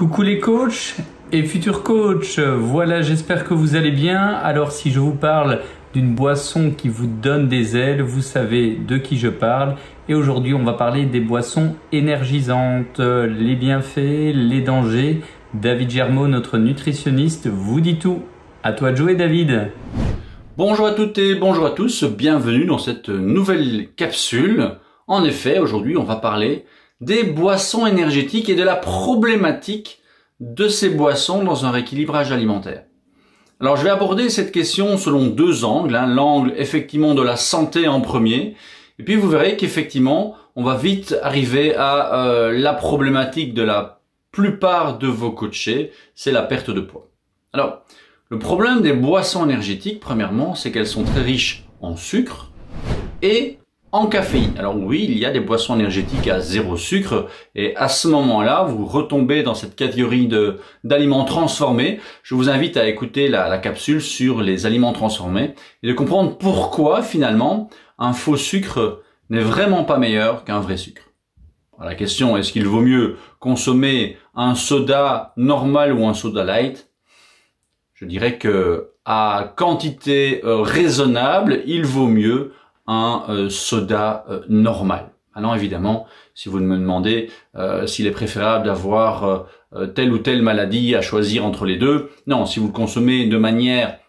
Coucou les coachs et futurs coachs, voilà, j'espère que vous allez bien. Alors si je vous parle d'une boisson qui vous donne des ailes, vous savez de qui je parle. Et aujourd'hui on va parler des boissons énergisantes, les bienfaits, les dangers. David Germeau, notre nutritionniste, vous dit tout. À toi de jouer David. Bonjour à toutes et bonjour à tous, bienvenue dans cette nouvelle capsule. En effet, aujourd'hui on va parler des boissons énergétiques et de la problématique de ces boissons dans un rééquilibrage alimentaire. Alors je vais aborder cette question selon deux angles, l'angle effectivement de la santé en premier, et puis vous verrez qu'effectivement on va vite arriver à la problématique de la plupart de vos coachés, c'est la perte de poids. Alors le problème des boissons énergétiques, premièrement, c'est qu'elles sont très riches en sucre et en caféine. Alors oui, il y a des boissons énergétiques à zéro sucre et à ce moment-là, vous retombez dans cette catégorie d'aliments transformés. Je vous invite à écouter la capsule sur les aliments transformés et de comprendre pourquoi finalement un faux sucre n'est vraiment pas meilleur qu'un vrai sucre. Alors, la question, est-ce qu'il vaut mieux consommer un soda normal ou un soda light? Je dirais que à quantité raisonnable, il vaut mieux un soda normal. Alors évidemment, si vous me demandez s'il est préférable d'avoir telle ou telle maladie à choisir entre les deux, non, si vous le consommez de manière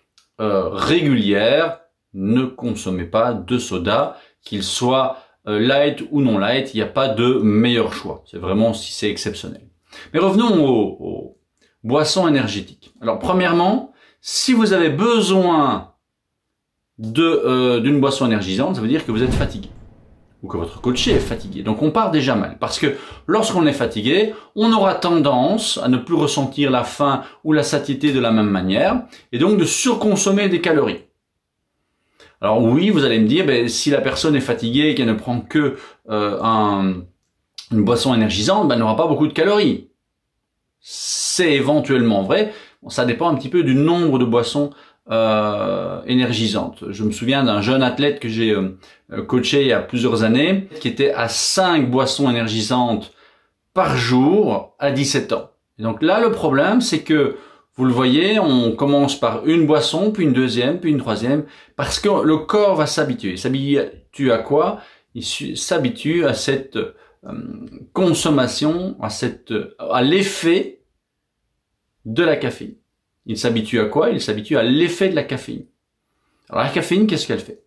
régulière, ne consommez pas de soda, qu'il soit light ou non light, il n'y a pas de meilleur choix. C'est vraiment si c'est exceptionnel. Mais revenons aux boissons énergétiques. Alors premièrement, si vous avez besoin d'une boisson énergisante, ça veut dire que vous êtes fatigué ou que votre coaché est fatigué. Donc on part déjà mal parce que lorsqu'on est fatigué, on aura tendance à ne plus ressentir la faim ou la satiété de la même manière et donc de surconsommer des calories. Alors oui, vous allez me dire, si la personne est fatiguée et qu'elle ne prend que une boisson énergisante, elle n'aura pas beaucoup de calories. C'est éventuellement vrai. Bon, ça dépend un petit peu du nombre de boissons énergisantes. Je me souviens d'un jeune athlète que j'ai coaché il y a plusieurs années qui était à 5 boissons énergisantes par jour à 17 ans. Et donc là, le problème, c'est que vous le voyez, on commence par une boisson, puis une deuxième, puis une troisième, parce que le corps va s'habituer. Il s'habitue à quoi? Il s'habitue à cette consommation, à l'effet de la caféine. Il s'habitue à quoi? Il s'habitue à l'effet de la caféine. Alors la caféine, qu'est-ce qu'elle fait?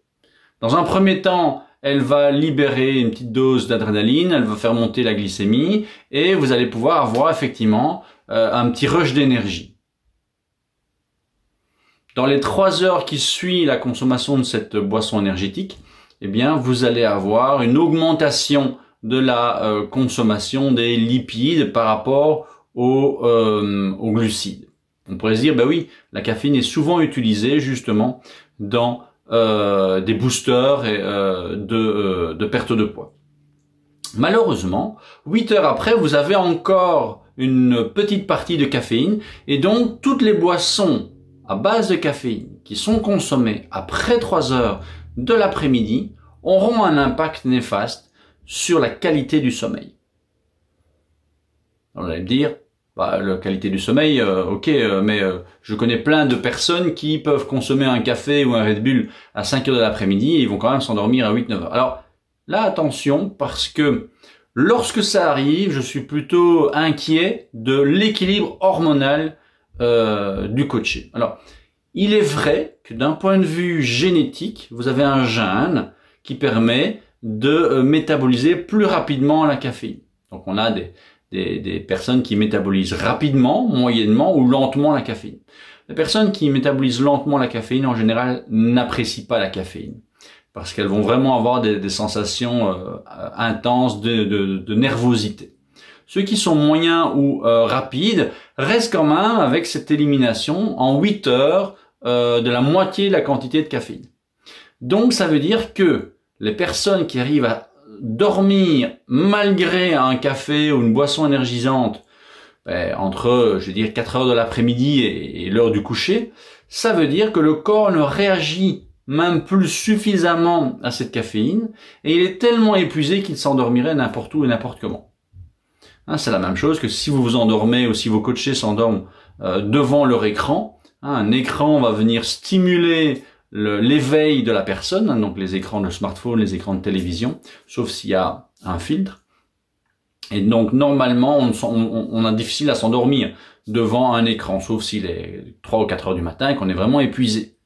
Dans un premier temps, elle va libérer une petite dose d'adrénaline, elle va faire monter la glycémie, et vous allez pouvoir avoir effectivement un petit rush d'énergie. Dans les 3 heures qui suivent la consommation de cette boisson énergétique, eh bien, vous allez avoir une augmentation de la consommation des lipides par rapport aux glucides. On pourrait se dire, oui, la caféine est souvent utilisée justement dans des boosters et, de perte de poids. Malheureusement, 8 heures après, vous avez encore une petite partie de caféine et donc toutes les boissons à base de caféine qui sont consommées après 3 heures de l'après-midi auront un impact néfaste sur la qualité du sommeil. Alors, vous allez me dire, la qualité du sommeil, mais je connais plein de personnes qui peuvent consommer un café ou un Red Bull à 5 heures de l'après-midi et ils vont quand même s'endormir à 8-9 heures. Alors là, attention, parce que lorsque ça arrive, je suis plutôt inquiet de l'équilibre hormonal du coaché. Alors, il est vrai que d'un point de vue génétique, vous avez un gène qui permet de métaboliser plus rapidement la caféine. Donc on a des personnes qui métabolisent rapidement, moyennement ou lentement la caféine. Les personnes qui métabolisent lentement la caféine, en général, n'apprécient pas la caféine parce qu'elles vont vraiment avoir des sensations intenses de nervosité. Ceux qui sont moyens ou rapides restent quand même avec cette élimination en 8 heures de la moitié de la quantité de caféine. Donc ça veut dire que les personnes qui arrivent à dormir malgré un café ou une boisson énergisante entre, je veux dire, 4 heures de l'après-midi et l'heure du coucher, ça veut dire que le corps ne réagit même plus suffisamment à cette caféine et il est tellement épuisé qu'il s'endormirait n'importe où et n'importe comment. Hein, c'est la même chose que si vous vous endormez ou si vos coachés s'endorment devant leur écran. Hein, un écran va venir stimuler l'éveil de la personne, hein, donc les écrans de smartphone, les écrans de télévision, sauf s'il y a un filtre. Et donc normalement, on a difficile à s'endormir devant un écran, sauf s'il est 3 ou 4 heures du matin et qu'on est vraiment épuisé.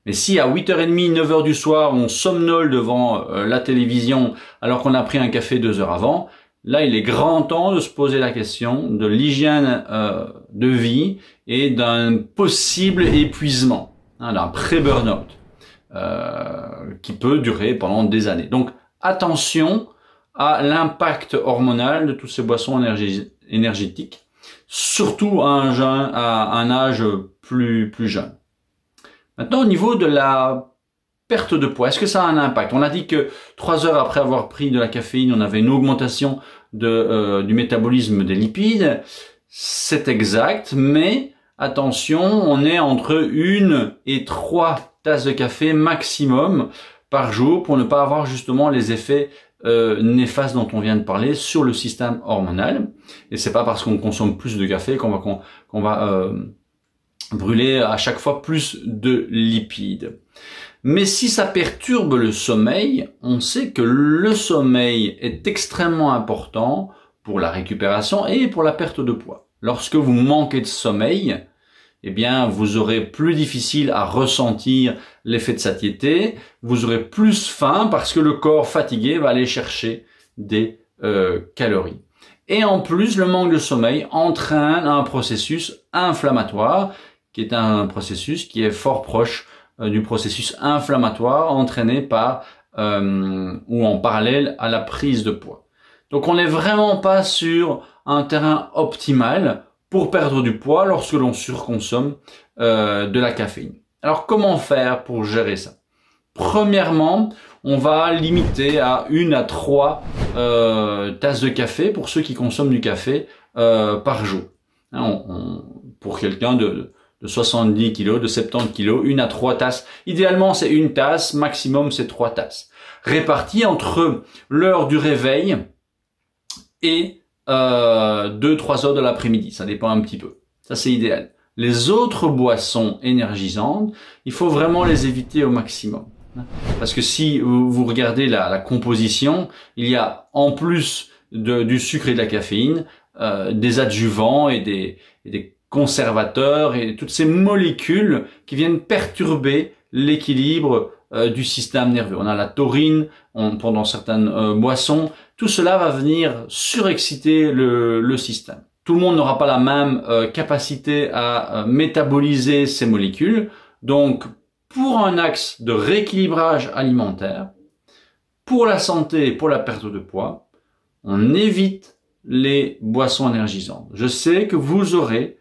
Mais si à 8h30, 9h du soir, on somnole devant la télévision alors qu'on a pris un café 2 heures avant, là il est grand temps de se poser la question de l'hygiène de vie et d'un possible épuisement, hein, d'un pré-burnout qui peut durer pendant des années. Donc attention à l'impact hormonal de toutes ces boissons énergétiques, surtout à un âge plus jeune. Maintenant, au niveau de la perte de poids, est-ce que ça a un impact? On a dit que 3 heures après avoir pris de la caféine, on avait une augmentation du métabolisme des lipides. C'est exact, mais attention, on est entre 1 et 3 tasses de café maximum par jour pour ne pas avoir justement les effets néfastes dont on vient de parler sur le système hormonal. Et c'est pas parce qu'on consomme plus de café qu'on va brûler à chaque fois plus de lipides. Mais si ça perturbe le sommeil, on sait que le sommeil est extrêmement important pour la récupération et pour la perte de poids. Lorsque vous manquez de sommeil, eh bien, vous aurez plus difficile à ressentir l'effet de satiété, vous aurez plus faim parce que le corps fatigué va aller chercher des calories. Et en plus, le manque de sommeil entraîne un processus inflammatoire, qui est un processus qui est fort proche du processus inflammatoire entraîné par ou en parallèle à la prise de poids. Donc on n'est vraiment pas sur un terrain optimal pour perdre du poids lorsque l'on surconsomme de la caféine. Alors comment faire pour gérer ça? Premièrement, on va limiter à 1 à 3 tasses de café pour ceux qui consomment du café par jour. Hein, pour quelqu'un de 70 kg, de 70 kg, 1 à 3 tasses. Idéalement, c'est 1 tasse, maximum c'est 3 tasses. Réparties entre l'heure du réveil et 2-3 heures de l'après-midi. Ça dépend un petit peu. Ça, c'est idéal. Les autres boissons énergisantes, il faut vraiment les éviter au maximum. Parce que si vous regardez la composition, il y a en plus du sucre et de la caféine, des adjuvants et des conservateurs et toutes ces molécules qui viennent perturber l'équilibre du système nerveux. On a la taurine pendant certaines boissons. Tout cela va venir surexciter le système. Tout le monde n'aura pas la même capacité à métaboliser ces molécules. Donc, pour un axe de rééquilibrage alimentaire, pour la santé et pour la perte de poids, on évite les boissons énergisantes. Je sais que vous aurez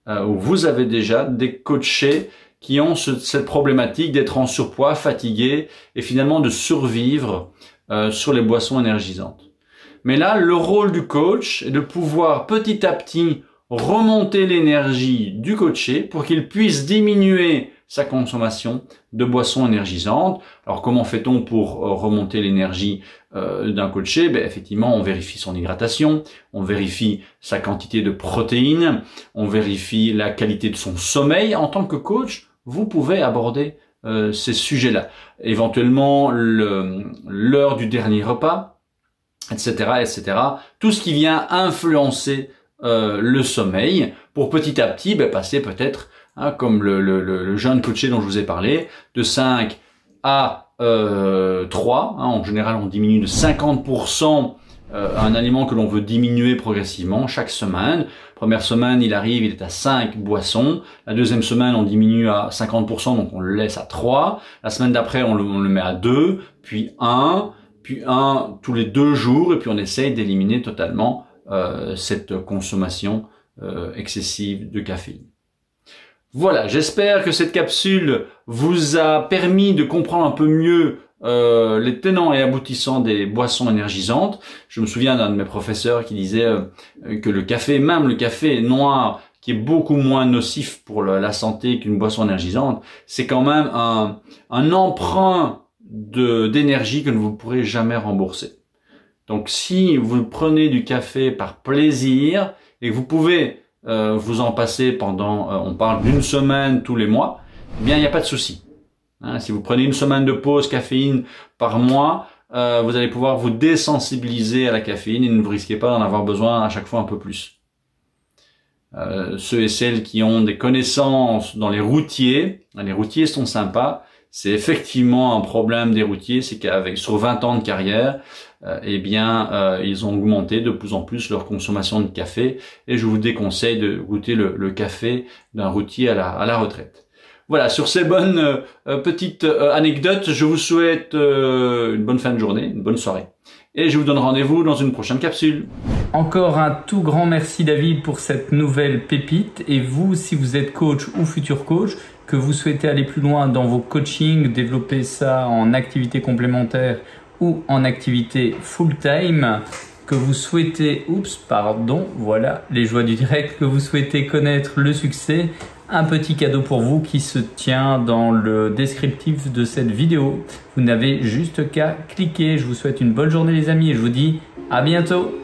ou vous avez déjà des coachés qui ont cette problématique d'être en surpoids, fatigués et finalement de survivre sur les boissons énergisantes. Mais là, le rôle du coach est de pouvoir petit à petit remonter l'énergie du coaché pour qu'il puisse diminuer sa consommation de boissons énergisantes. Alors comment fait-on pour remonter l'énergie d'un coaché? Effectivement, on vérifie son hydratation, on vérifie sa quantité de protéines, on vérifie la qualité de son sommeil. En tant que coach, vous pouvez aborder ces sujets-là. Éventuellement, l'heure du dernier repas, etc., etc. Tout ce qui vient influencer le sommeil pour petit à petit passer peut-être, comme le jeune coaché dont je vous ai parlé, de 5 à 3. En général, on diminue de 50% un aliment que l'on veut diminuer progressivement chaque semaine. Première semaine, il est à 5 boissons. La deuxième semaine, on diminue à 50%, donc on le laisse à 3. La semaine d'après, on le met à 2, puis 1, puis 1 tous les 2 jours, et puis on essaye d'éliminer totalement cette consommation excessive de caféine. Voilà, j'espère que cette capsule vous a permis de comprendre un peu mieux les tenants et aboutissants des boissons énergisantes. Je me souviens d'un de mes professeurs qui disait que le café, même le café noir, qui est beaucoup moins nocif pour la santé qu'une boisson énergisante, c'est quand même un emprunt d'énergie que vous ne pourrez jamais rembourser. Donc si vous prenez du café par plaisir et que vous pouvez vous en passer pendant, on parle d'une semaine tous les mois, eh bien il n'y a pas de souci. Hein, si vous prenez une semaine de pause caféine par mois, vous allez pouvoir vous désensibiliser à la caféine et ne vous risquez pas d'en avoir besoin à chaque fois un peu plus. Ceux et celles qui ont des connaissances dans les routiers sont sympas. C'est effectivement un problème des routiers, c'est qu'avec sur 20 ans de carrière, ils ont augmenté de plus en plus leur consommation de café et je vous déconseille de goûter le café d'un routier à la retraite. Voilà, sur ces bonnes petites anecdotes, je vous souhaite une bonne fin de journée, une bonne soirée. Et je vous donne rendez-vous dans une prochaine capsule. Encore un tout grand merci David pour cette nouvelle pépite. Et vous, si vous êtes coach ou futur coach, que vous souhaitez aller plus loin dans vos coachings, développer ça en activité complémentaire ou en activité full-time, que vous souhaitez, voilà les joies du direct, que vous souhaitez connaître le succès, un petit cadeau pour vous qui se tient dans le descriptif de cette vidéo. Vous n'avez juste qu'à cliquer. Je vous souhaite une bonne journée les amis et je vous dis à bientôt.